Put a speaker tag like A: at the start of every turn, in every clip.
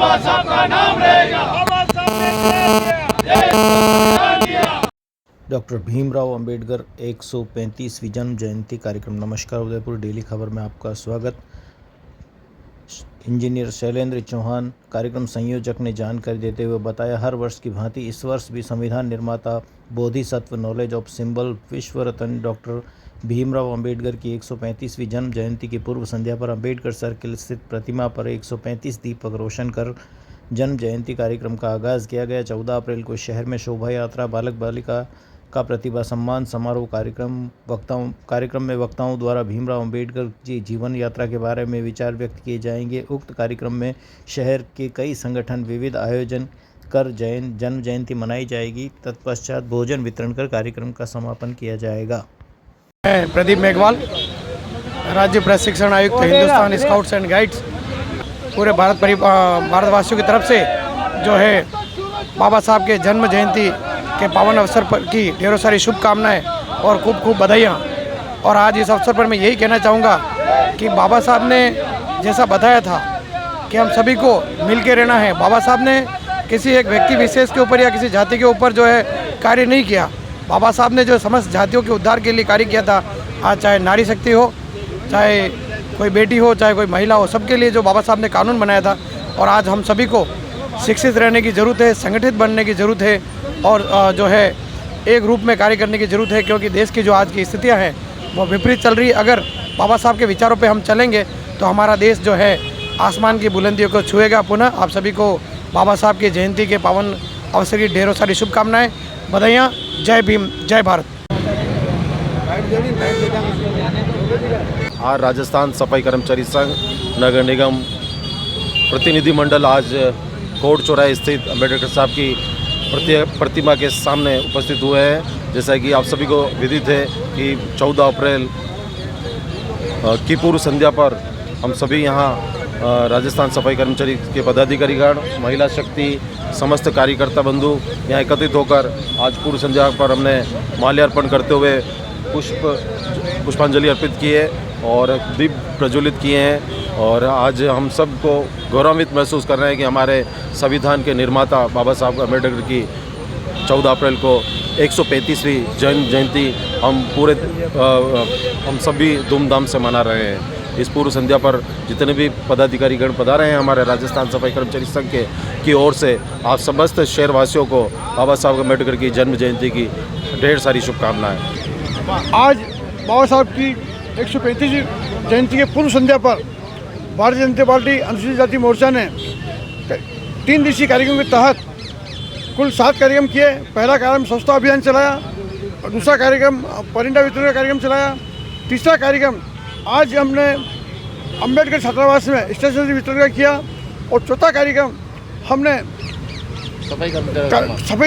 A: बाबा साहब का नाम रहेगा। बाबा साहब ने
B: डॉक्टर भीमराव अंबेडकर 135वीं जन्म जयंती कार्यक्रम। नमस्कार, उदयपुर डेली खबर में आपका स्वागत। इंजीनियर शैलेंद्र चौहान कार्यक्रम संयोजक ने जानकारी देते हुए बताया, हर वर्ष की भांति इस वर्ष भी संविधान निर्माता बोधिसत्व नॉलेज ऑफ सिंबल विश्व रत्न डॉक्टर भीमराव अंबेडकर की 135वीं जन्म जयंती की पूर्व संध्या पर अंबेडकर सर्किल स्थित प्रतिमा पर 135 दीपक रोशन कर जन्म जयंती कार्यक्रम का आगाज़ किया गया। 14 अप्रैल को शहर में शोभा यात्रा, बालक बालिका का प्रतिभा सम्मान समारोह कार्यक्रम में वक्ताओं द्वारा भीमराव अंबेडकर जी जीवन यात्रा के बारे में विचार व्यक्त किए जाएंगे। उक्त कार्यक्रम में शहर के कई संगठन विविध आयोजन कर जन्म जयंती मनाई जाएगी। तत्पश्चात भोजन वितरण कर कार्यक्रम का समापन किया जाएगा।
C: मैं प्रदीप मेघवाल, राज्य प्रशिक्षण आयुक्त हिंदुस्तान स्काउट्स एंड गाइड्स, पूरे भारतवासियों की तरफ से जो है बाबा साहब के जन्म जयंती के पावन अवसर पर की ढेरों सारी शुभकामनाएं और खूब खूब बधाइयाँ। और आज इस अवसर पर मैं यही कहना चाहूँगा कि बाबा साहब ने जैसा बताया था कि हम सभी को मिल के रहना है। बाबा साहब ने किसी एक व्यक्ति विशेष के ऊपर या किसी जाति के ऊपर जो है कार्य नहीं किया। बाबा साहब ने जो समस्त जातियों के उद्धार के लिए कार्य किया था, आज चाहे नारी शक्ति हो, चाहे कोई बेटी हो, चाहे कोई महिला हो, सबके लिए जो बाबा साहब ने कानून बनाया था। और आज हम सभी को शिक्षित रहने की ज़रूरत है, संगठित बनने की ज़रूरत है और जो है एक रूप में कार्य करने की ज़रूरत है, क्योंकि देश की जो आज की स्थितियां हैं वो विपरीत चल रही है। अगर बाबा साहब के विचारों पे हम चलेंगे तो हमारा देश जो है आसमान की बुलंदियों को छुएगा। पुनः आप सभी को बाबा साहब की जयंती के पावन अवसर की ढेरों सारी शुभकामनाएँ, बधाइयाँ। जय भीम, जय भारत।
D: आज राजस्थान सफाई कर्मचारी संघ नगर निगम प्रतिनिधिमंडल आज कोर्ट चौराहे स्थित अंबेडकर साहब की प्रतिमा के सामने उपस्थित हुए हैं। जैसा कि आप सभी को विदित है कि 14 अप्रैल की पूर्व संध्या पर हम सभी यहाँ राजस्थान सफाई कर्मचारी के पदाधिकारीगण, महिला शक्ति, समस्त कार्यकर्ता बंधु यहाँ एकत्रित होकर आज पूर्व संध्या पर हमने माल्यार्पण करते हुए पुष्पांजलि अर्पित की है और दीप प्रज्वलित किए हैं। और आज हम सबको गौरवान्वित महसूस कर रहे हैं कि हमारे संविधान के निर्माता बाबा साहब अम्बेडकर की 14 अप्रैल को 135वीं जन्म जयंती हम सभी धूमधाम से मना रहे हैं। इस पूर्व संध्या पर जितने भी पदाधिकारीगण पधारे हैं हमारे राजस्थान सफाई कर्मचारी संघ की ओर से आप समस्त शहरवासियों को बाबा साहब अम्बेडकर की जन्म जयंती की ढेर सारी शुभकामनाएँ।
C: आज बाबा साहब की 135वीं जयंती के पूर्व संध्या पर भारतीय जनता पार्टी अनुसूचित जाति मोर्चा ने 3 दिवसीय कार्यक्रम के तहत कुल 7 कार्यक्रम किए। पहला कार्यक्रम स्वच्छता अभियान चलाया, और दूसरा कार्यक्रम परिंदा वितरण का कार्यक्रम चलाया, तीसरा कार्यक्रम आज हमने अंबेडकर छात्रावास में स्टेशनरी वितरण का किया, और चौथा कार्यक्रम हमने सफाई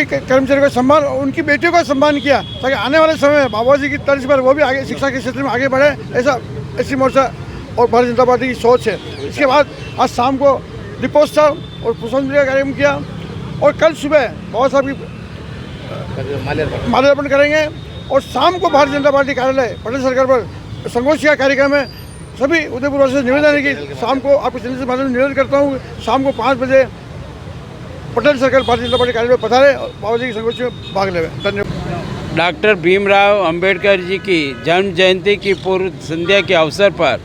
C: कर्मचारियों का सम्मान और उनकी बेटियों का सम्मान किया, ताकि आने वाले समय में बाबा जी की तर्ज पर वो भी आगे शिक्षा के क्षेत्र में आगे बढ़े। ऐसा एससी मोर्चा और भारतीय जनता पार्टी की सोच है। इसके बाद आज शाम को दीपोत्सव और पुष्पांजलि का कार्यक्रम किया, और कल सुबह बाबा साहब की माल्यार्पण करेंगे। और शाम को भारतीय जनता पार्टी कार्यालय पटेल सर्कल पर संगोष्ठी का कार्यक्रम है। सभी उदयपुर वासियों से निवेदन है कि शाम को आपके चैनल से माध्यम से निवेदन करता हूँ, शाम को 5 बजे पटेल सर्कल भारतीय जनता पार्टी कार्यालय में पधारे और बाबा जी की संगोष्ठी में भाग लेवे। धन्यवाद।
E: डॉक्टर भीमराव अंबेडकर जी की जन्म जयंती की पूर्व संध्या के अवसर पर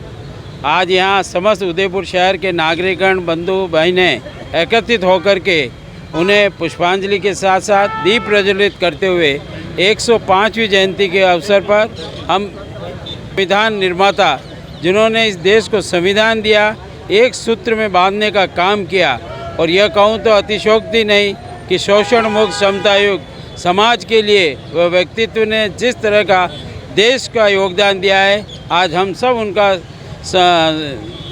E: आज यहाँ समस्त उदयपुर शहर के नागरिकगण, बंधु बहनें एकत्रित होकर के उन्हें पुष्पांजलि के साथ साथ दीप प्रज्वलित करते हुए 105वीं जयंती के अवसर पर हम संविधान निर्माता जिन्होंने इस देश को संविधान दिया, एक सूत्र में बांधने का काम किया। और यह कहूँ तो अतिशयोक्ति नहीं कि शोषण मुक्त समता युक्त समाज के लिए वह व्यक्तित्व ने जिस तरह का देश का योगदान दिया है, आज हम सब उनका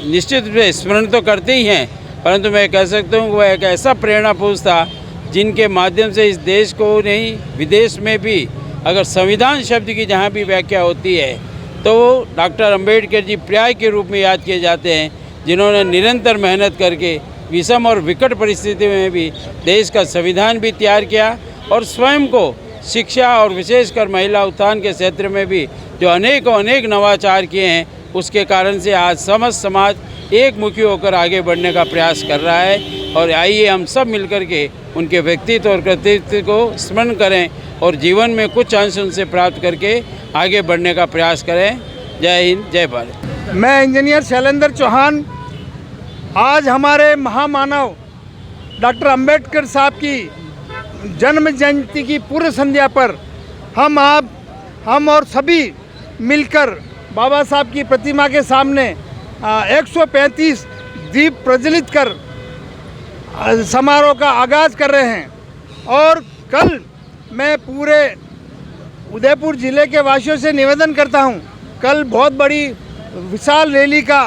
E: निश्चित रूप से स्मरण तो करते ही हैं, परंतु मैं कह सकता हूँ वह एक ऐसा प्रेरणा पुरुष था जिनके माध्यम से इस देश को नहीं, विदेश में भी अगर संविधान शब्द की जहाँ भी व्याख्या होती है तो डॉक्टर अंबेडकर जी पर्याय के रूप में याद किए जाते हैं, जिन्होंने निरंतर मेहनत करके विषम और विकट परिस्थिति में भी देश का संविधान भी तैयार किया और स्वयं को शिक्षा और विशेषकर महिला उत्थान के क्षेत्र में भी जो अनेक नवाचार किए हैं, उसके कारण से आज समस्त समाज एक मुखी होकर आगे बढ़ने का प्रयास कर रहा है। और आइए हम सब मिलकर के उनके व्यक्तित्व और कृतित्व को स्मरण करें और जीवन में कुछ अंश उनसे प्राप्त करके आगे बढ़ने का प्रयास करें। जय हिंद, जय भारत।
C: मैं इंजीनियर शैलेंद्र चौहान आज हमारे महामानव डॉक्टर अंबेडकर साहब की जन्म जयंती की पूर्व संध्या पर हम और सभी मिलकर बाबा साहब की प्रतिमा के सामने 135 दीप प्रज्वलित कर समारोह का आगाज़ कर रहे हैं। और कल मैं पूरे उदयपुर ज़िले के वासियों से निवेदन करता हूं, कल बहुत बड़ी विशाल रैली का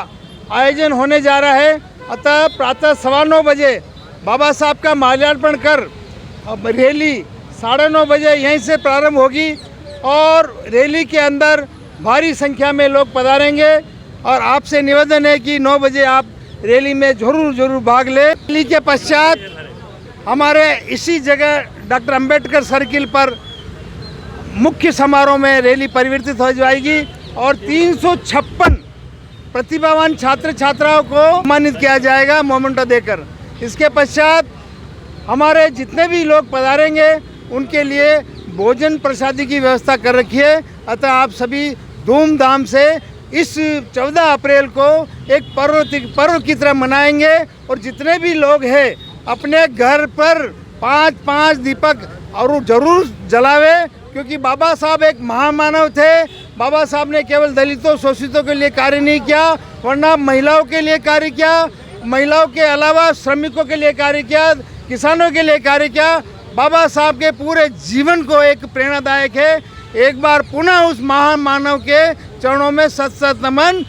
C: आयोजन होने जा रहा है। अतः प्रातः 9:15 बजे बाबा साहब का माल्यार्पण कर रैली 9:30 बजे यहीं से प्रारंभ होगी और रैली के अंदर भारी संख्या में लोग पधारेंगे। और आपसे निवेदन है कि 9 बजे आप रैली में जरूर भाग लें। रैली के पश्चात हमारे इसी जगह डॉक्टर अंबेडकर सर्किल पर मुख्य समारोह में रैली परिवर्तित हो जाएगी और 356 प्रतिभावान छात्र छात्राओं को सम्मानित किया जाएगा मोमेंटो देकर। इसके पश्चात हमारे जितने भी लोग पधारेंगे उनके लिए भोजन प्रसादी की व्यवस्था कर रखी है। अतः आप सभी धूमधाम से इस 14 अप्रैल को एक पर्व की तरह मनाएंगे और जितने भी लोग हैं अपने घर पर 5-5 दीपक और जरूर जलावे, क्योंकि बाबा साहब एक महामानव थे। बाबा साहब ने केवल दलितों शोषितों के लिए कार्य नहीं किया, वरना महिलाओं के लिए कार्य किया, महिलाओं के अलावा श्रमिकों के लिए कार्य किया, किसानों के लिए कार्य किया। बाबा साहब के पूरे जीवन को एक प्रेरणादायक है। एक बार पुनः उस महामानव के चरणों में सत नमन।